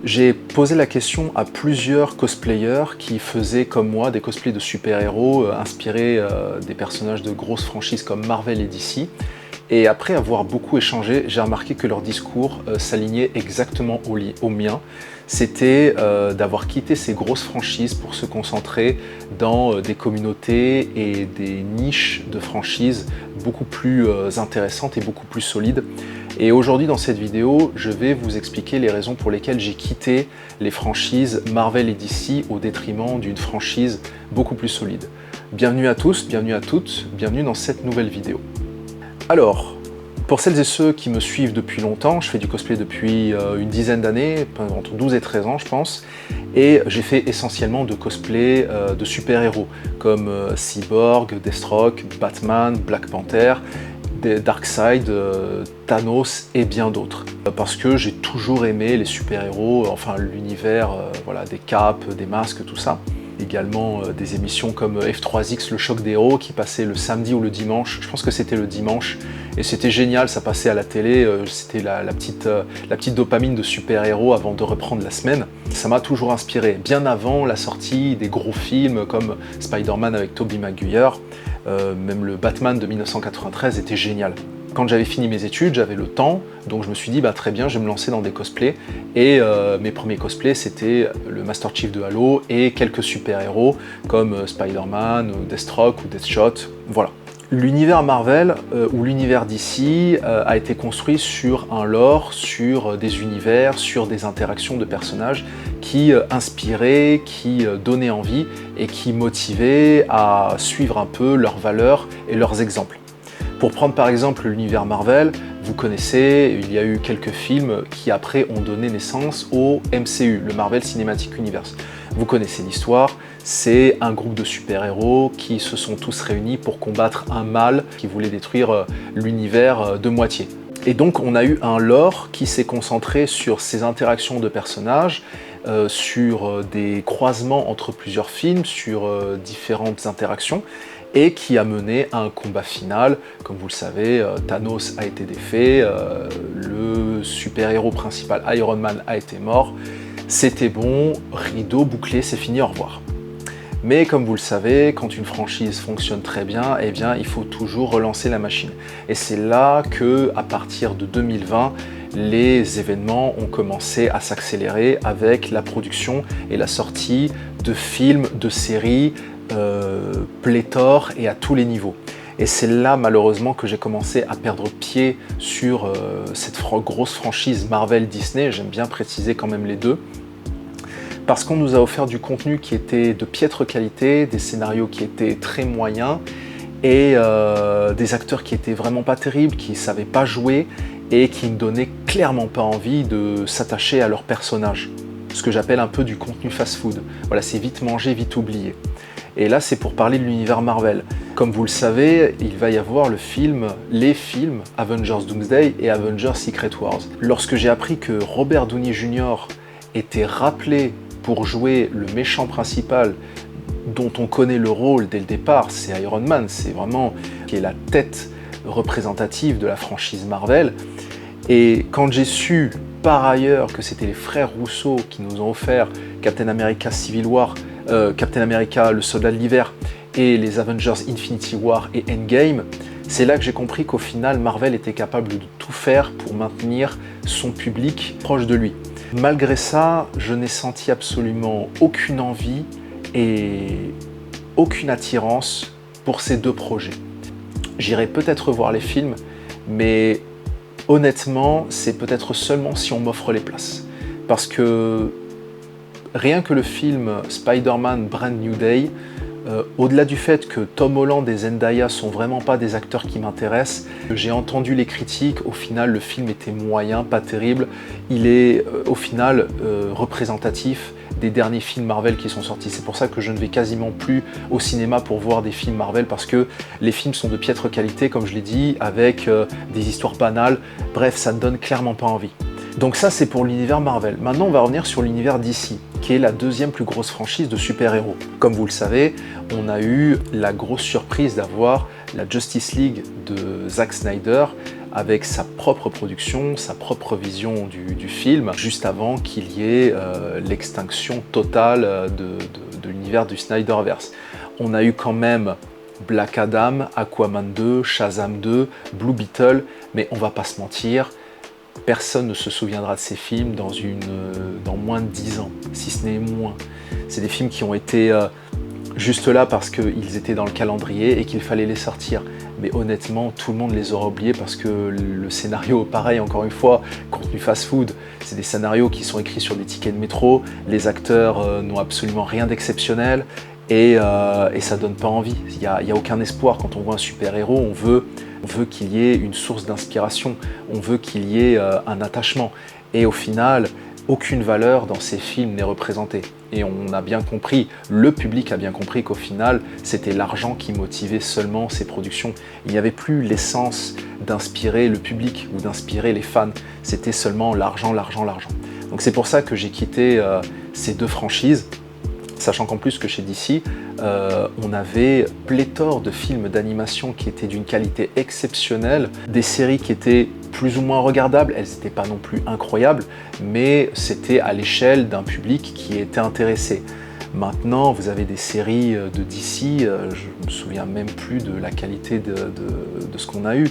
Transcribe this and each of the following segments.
J'ai posé la question à plusieurs cosplayers qui faisaient comme moi des cosplays de super-héros inspirés des personnages de grosses franchises comme Marvel et DC. Et après avoir beaucoup échangé, j'ai remarqué que leur discours s'alignait exactement au mien. C'était d'avoir quitté ces grosses franchises pour se concentrer dans des communautés et des niches de franchises beaucoup plus intéressantes et beaucoup plus solides. Et aujourd'hui dans cette vidéo, je vais vous expliquer les raisons pour lesquelles j'ai quitté les franchises Marvel et DC au détriment d'une franchise beaucoup plus solide. Bienvenue à tous, bienvenue à toutes, bienvenue dans cette nouvelle vidéo. Alors, pour celles et ceux qui me suivent depuis longtemps, je fais du cosplay depuis une dizaine d'années, entre 12 et 13 ans je pense, et j'ai fait essentiellement de cosplay de super-héros, comme Cyborg, Deathstroke, Batman, Black Panther, Darkseid, Thanos et bien d'autres. Parce que j'ai toujours aimé les super-héros, enfin l'univers voilà, des capes, des masques, tout ça. Également des émissions comme F3X, le choc des héros, qui passait le samedi ou le dimanche, je pense que c'était le dimanche, et c'était génial, ça passait à la télé, c'était la petite dopamine de super-héros avant de reprendre la semaine. Ça m'a toujours inspiré, bien avant la sortie des gros films comme Spider-Man avec Tobey Maguire, même le Batman de 1993 était génial. Quand j'avais fini mes études, j'avais le temps, donc je me suis dit bah, très bien, je vais me lancer dans des cosplays. Et mes premiers cosplays, c'était le Master Chief de Halo et quelques super-héros comme Spider-Man, ou Deathstroke ou Deathshot, voilà. L'univers Marvel ou l'univers DC a été construit sur un lore, sur des univers, sur des interactions de personnages qui inspiraient, qui donnaient envie et qui motivaient à suivre un peu leurs valeurs et leurs exemples. Pour prendre par exemple l'univers Marvel, vous connaissez, il y a eu quelques films qui après ont donné naissance au MCU, le Marvel Cinematic Universe. Vous connaissez l'histoire, c'est un groupe de super-héros qui se sont tous réunis pour combattre un mal qui voulait détruire l'univers de moitié. Et donc on a eu un lore qui s'est concentré sur ces interactions de personnages, sur des croisements entre plusieurs films, sur différentes interactions, et qui a mené à un combat final. Comme vous le savez, Thanos a été défait, le super-héros principal Iron Man a été mort. C'était bon, rideau bouclé, c'est fini, au revoir. Mais comme vous le savez, quand une franchise fonctionne très bien, eh bien, il faut toujours relancer la machine. Et c'est là que, à partir de 2020, les événements ont commencé à s'accélérer avec la production et la sortie de films, de séries, pléthore et à tous les niveaux. Et c'est là malheureusement que j'ai commencé à perdre pied sur cette grosse franchise Marvel-Disney, j'aime bien préciser quand même les deux, parce qu'on nous a offert du contenu qui était de piètre qualité, des scénarios qui étaient très moyens et des acteurs qui étaient vraiment pas terribles, qui ne savaient pas jouer et qui ne donnaient clairement pas envie de s'attacher à leurs personnages. Ce que j'appelle un peu du contenu fast-food. Voilà, c'est vite mangé, vite oublié. Et là, c'est pour parler de l'univers Marvel. Comme vous le savez, il va y avoir les films Avengers Doomsday et Avengers Secret Wars. Lorsque j'ai appris que Robert Downey Jr. était rappelé pour jouer le méchant principal dont on connaît le rôle dès le départ, c'est Iron Man, c'est vraiment qui est la tête représentative de la franchise Marvel. Et quand j'ai su par ailleurs que c'était les frères Russo qui nous ont offert Captain America Civil War, Captain America le Soldat de l'Hiver et les Avengers Infinity War et Endgame, c'est là que j'ai compris qu'au final Marvel était capable de tout faire pour maintenir son public proche de lui. Malgré ça, je n'ai senti absolument aucune envie et aucune attirance pour ces deux projets. J'irai peut-être voir les films, mais honnêtement, c'est peut-être seulement si on m'offre les places. Parce que rien que le film Spider-Man Brand New Day, au-delà du fait que Tom Holland et Zendaya sont vraiment pas des acteurs qui m'intéressent, j'ai entendu les critiques, au final le film était moyen, pas terrible, il est au final représentatif des derniers films Marvel qui sont sortis. C'est pour ça que je ne vais quasiment plus au cinéma pour voir des films Marvel, parce que les films sont de piètre qualité, comme je l'ai dit, avec des histoires banales, bref, ça ne donne clairement pas envie. Donc ça, c'est pour l'univers Marvel. Maintenant, on va revenir sur l'univers DC, qui est la deuxième plus grosse franchise de super-héros. Comme vous le savez, on a eu la grosse surprise d'avoir la Justice League de Zack Snyder avec sa propre production, sa propre vision du film, juste avant qu'il y ait l'extinction totale de l'univers du Snyderverse. On a eu quand même Black Adam, Aquaman 2, Shazam 2, Blue Beetle, mais on va pas se mentir, personne ne se souviendra de ces films dans moins de 10 ans, si ce n'est moins. C'est des films qui ont été juste là parce qu'ils étaient dans le calendrier et qu'il fallait les sortir. Mais honnêtement, tout le monde les aura oubliés parce que le scénario, pareil, encore une fois, contenu fast-food, c'est des scénarios qui sont écrits sur des tickets de métro, les acteurs n'ont absolument rien d'exceptionnel et ça donne pas envie. Il y a aucun espoir. Quand on voit un super-héros, on veut qu'il y ait une source d'inspiration, on veut qu'il y ait un attachement. Et au final, aucune valeur dans ces films n'est représentée. Et on a bien compris, le public a bien compris qu'au final, c'était l'argent qui motivait seulement ces productions. Il n'y avait plus l'essence d'inspirer le public ou d'inspirer les fans. C'était seulement l'argent, l'argent, l'argent. Donc c'est pour ça que j'ai quitté ces deux franchises, sachant qu'en plus que chez DC, on avait pléthore de films d'animation qui étaient d'une qualité exceptionnelle, des séries qui étaient plus ou moins regardables, elles n'étaient pas non plus incroyables, mais c'était à l'échelle d'un public qui était intéressé. Maintenant, vous avez des séries de DC, je me souviens même plus de la qualité de ce qu'on a eu.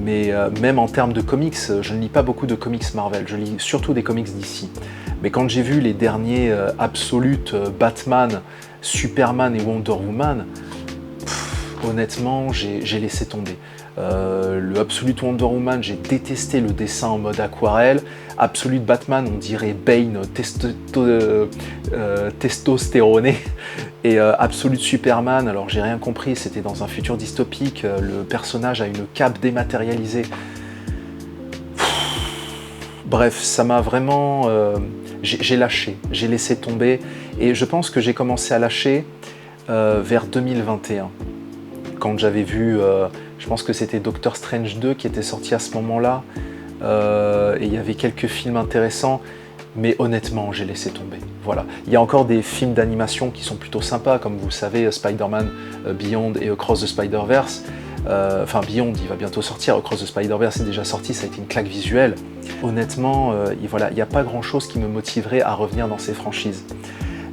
Mais même en termes de comics, je ne lis pas beaucoup de comics Marvel, je lis surtout des comics DC. Mais quand j'ai vu les derniers Absolute, Batman, Superman et Wonder Woman, honnêtement, j'ai laissé tomber. Le Absolute Wonder Woman, j'ai détesté le dessin en mode aquarelle. Absolute Batman, on dirait Bane testostéroné. Et Absolute Superman, alors j'ai rien compris, c'était dans un futur dystopique, le personnage a une cape dématérialisée. Bref, ça m'a vraiment... j'ai lâché, j'ai laissé tomber, et je pense que j'ai commencé à lâcher vers 2021, quand j'avais vu, je pense que c'était Doctor Strange 2 qui était sorti à ce moment-là, et il y avait quelques films intéressants, mais honnêtement, j'ai laissé tomber. Voilà. Il y a encore des films d'animation qui sont plutôt sympas, comme vous le savez, Spider-Man Beyond et Across the Spider-Verse. Enfin, Beyond, il va bientôt sortir. Across the Spider-Verse est déjà sorti, ça a été une claque visuelle. Honnêtement, voilà, il n'y a pas grand-chose qui me motiverait à revenir dans ces franchises.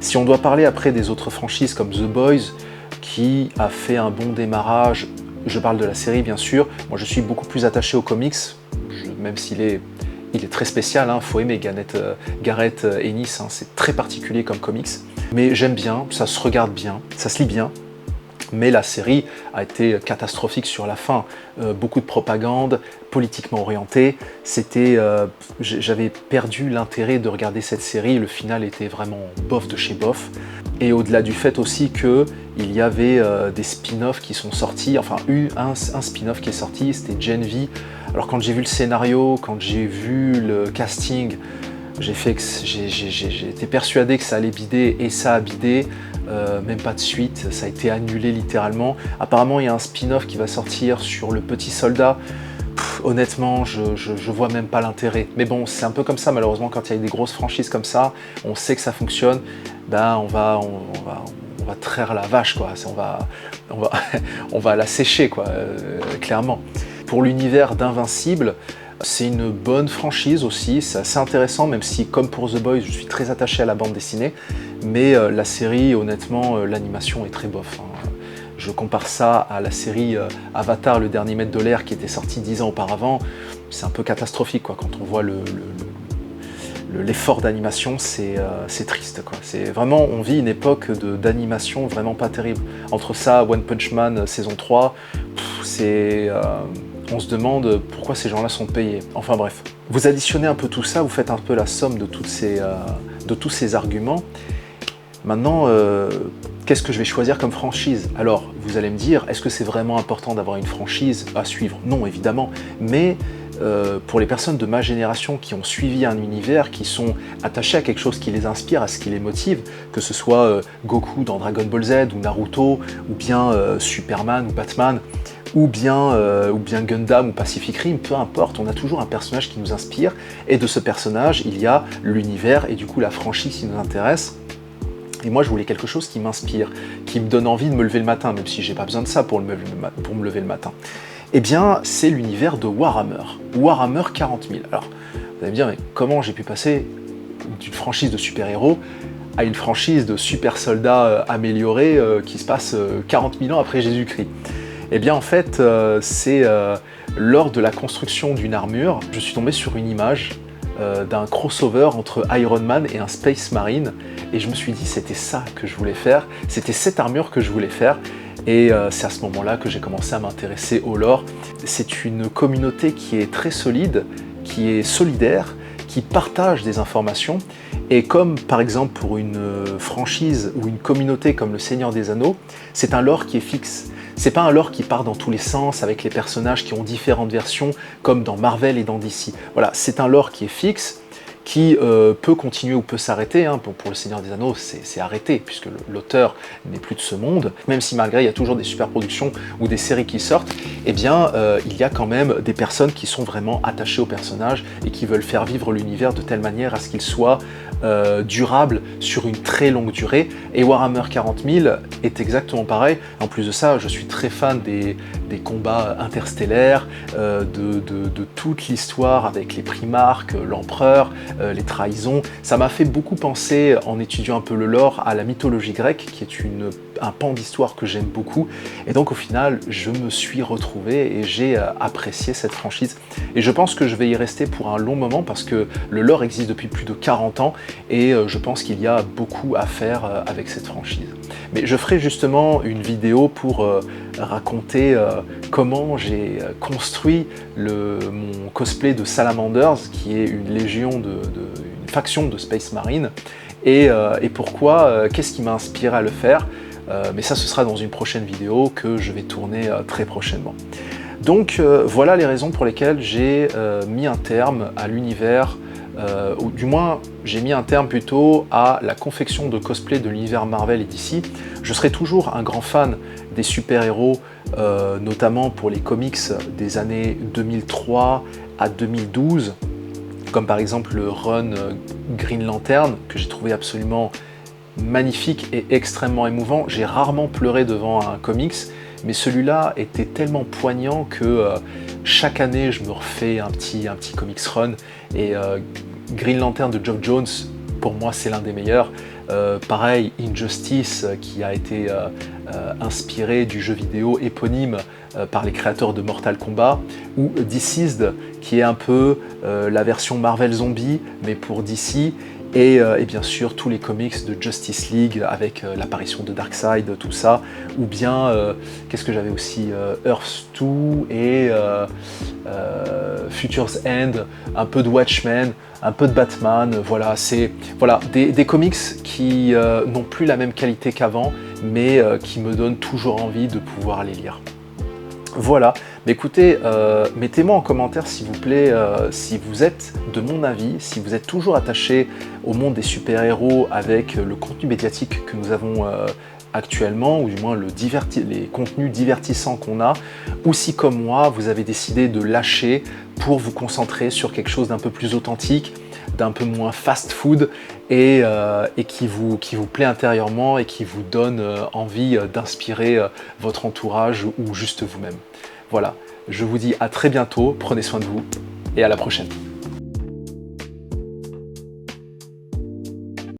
Si on doit parler après des autres franchises comme The Boys, qui a fait un bon démarrage, je parle de la série bien sûr, moi je suis beaucoup plus attaché aux comics, même s'il est très spécial, hein, faut aimer Gareth Ennis, hein, c'est très particulier comme comics. Mais j'aime bien, ça se regarde bien, ça se lit bien. Mais la série a été catastrophique sur la fin. Beaucoup de propagande, politiquement orientée. J'avais perdu l'intérêt de regarder cette série. Le final était vraiment bof de chez bof. Et au-delà du fait aussi qu'il y avait des spin-offs qui sont sortis. Enfin, un spin-off qui est sorti, c'était Gen V. Alors quand j'ai vu le scénario, quand j'ai vu le casting, j'ai été persuadé que ça allait bider et ça a bidé. Même pas de suite, ça a été annulé littéralement. Apparemment, il y a un spin-off qui va sortir sur le petit soldat. Honnêtement, je vois même pas l'intérêt. Mais bon, c'est un peu comme ça, malheureusement, quand il y a des grosses franchises comme ça, on sait que ça fonctionne, ben on va traire la vache, quoi. On va la sécher, quoi, clairement. Pour l'univers d'Invincible, c'est une bonne franchise aussi, c'est assez intéressant, même si, comme pour The Boys, je suis très attaché à la bande dessinée, mais la série, honnêtement, l'animation est très bof, hein. Je compare ça à la série Avatar, le dernier maître de l'air, qui était sorti 10 ans auparavant. C'est un peu catastrophique, quoi. Quand on voit l'effort d'animation, c'est triste, quoi. C'est vraiment, on vit une époque d'animation vraiment pas terrible. Entre ça, One Punch Man saison 3, on se demande pourquoi ces gens-là sont payés. Enfin bref. Vous additionnez un peu tout ça, vous faites un peu la somme de tous ces arguments. Maintenant, qu'est-ce que je vais choisir comme franchise? Alors, vous allez me dire, est-ce que c'est vraiment important d'avoir une franchise à suivre? Non, évidemment. Mais pour les personnes de ma génération qui ont suivi un univers, qui sont attachés à quelque chose qui les inspire, à ce qui les motive, que ce soit Goku dans Dragon Ball Z, ou Naruto, ou bien Superman ou Batman, ou bien Gundam ou Pacific Rim, peu importe, on a toujours un personnage qui nous inspire, et de ce personnage, il y a l'univers et du coup la franchise qui nous intéresse. Et moi, je voulais quelque chose qui m'inspire, qui me donne envie de me lever le matin, même si j'ai pas besoin de ça pour me lever le matin. Eh bien, c'est l'univers de Warhammer 40 000. Alors, vous allez me dire, mais comment j'ai pu passer d'une franchise de super-héros à une franchise de super-soldats améliorés qui se passe 40 000 ans après Jésus-Christ? Eh bien, en fait, c'est lors de la construction d'une armure, je suis tombé sur une image d'un crossover entre Iron Man et un Space Marine, et je me suis dit c'était ça que je voulais faire, c'était cette armure que je voulais faire, et c'est à ce moment-là que j'ai commencé à m'intéresser au lore. C'est une communauté qui est très solide, qui est solidaire, qui partage des informations, et comme par exemple pour une franchise ou une communauté comme le Seigneur des Anneaux, c'est un lore qui est fixe. C'est pas un lore qui part dans tous les sens avec les personnages qui ont différentes versions comme dans Marvel et dans DC. Voilà, c'est un lore qui est fixe, qui peut continuer ou peut s'arrêter. Hein. Pour le Seigneur des Anneaux, c'est arrêté, puisque l'auteur n'est plus de ce monde. Même si malgré, il y a toujours des super productions ou des séries qui sortent, eh bien, il y a quand même des personnes qui sont vraiment attachées au personnage et qui veulent faire vivre l'univers de telle manière à ce qu'il soit durable sur une très longue durée. Et Warhammer 40 000 est exactement pareil. En plus de ça, je suis très fan des combats interstellaires, de toute l'histoire avec les Primarques, l'Empereur, les trahisons. Ça m'a fait beaucoup penser, en étudiant un peu le lore, à la mythologie grecque, qui est un pan d'histoire que j'aime beaucoup. Et donc au final, je me suis retrouvé et j'ai apprécié cette franchise. Et je pense que je vais y rester pour un long moment parce que le lore existe depuis plus de 40 ans et je pense qu'il y a beaucoup à faire avec cette franchise. Mais je ferai justement une vidéo pour raconter comment j'ai construit mon cosplay de Salamanders, qui est une légion, une faction de Space Marine, et pourquoi, qu'est-ce qui m'a inspiré à le faire. Mais ça, ce sera dans une prochaine vidéo que je vais tourner très prochainement. Donc voilà les raisons pour lesquelles j'ai mis un terme à l'univers, ou du moins j'ai mis un terme plutôt à la confection de cosplay de l'univers Marvel et DC. Je serai toujours un grand fan des super-héros, notamment pour les comics des années 2003 à 2012, comme par exemple le run Green Lantern, que j'ai trouvé absolument magnifique et extrêmement émouvant. J'ai rarement pleuré devant un comics, mais celui-là était tellement poignant que chaque année je me refais un petit comics run, et Green Lantern de Geoff Jones, pour moi c'est l'un des meilleurs. Pareil, Injustice, qui a été inspiré du jeu vidéo éponyme par les créateurs de Mortal Kombat, ou Deceased, qui est un peu la version Marvel Zombie, mais pour DC. Et bien sûr tous les comics de Justice League avec l'apparition de Darkseid, tout ça, ou bien, qu'est-ce que j'avais aussi, Earth 2 et Future's End, un peu de Watchmen, un peu de Batman, voilà, c'est des comics qui n'ont plus la même qualité qu'avant, mais qui me donnent toujours envie de pouvoir les lire. Voilà, mais écoutez, mettez-moi en commentaire s'il vous plaît si vous êtes de mon avis, si vous êtes toujours attaché au monde des super-héros avec le contenu médiatique que nous avons actuellement, ou du moins les contenus divertissants qu'on a, ou si comme moi, vous avez décidé de lâcher pour vous concentrer sur quelque chose d'un peu plus authentique, d'un peu moins fast-food, et qui vous plaît intérieurement et qui vous donne envie d'inspirer votre entourage ou juste vous-même. Voilà, je vous dis à très bientôt, prenez soin de vous et à la prochaine.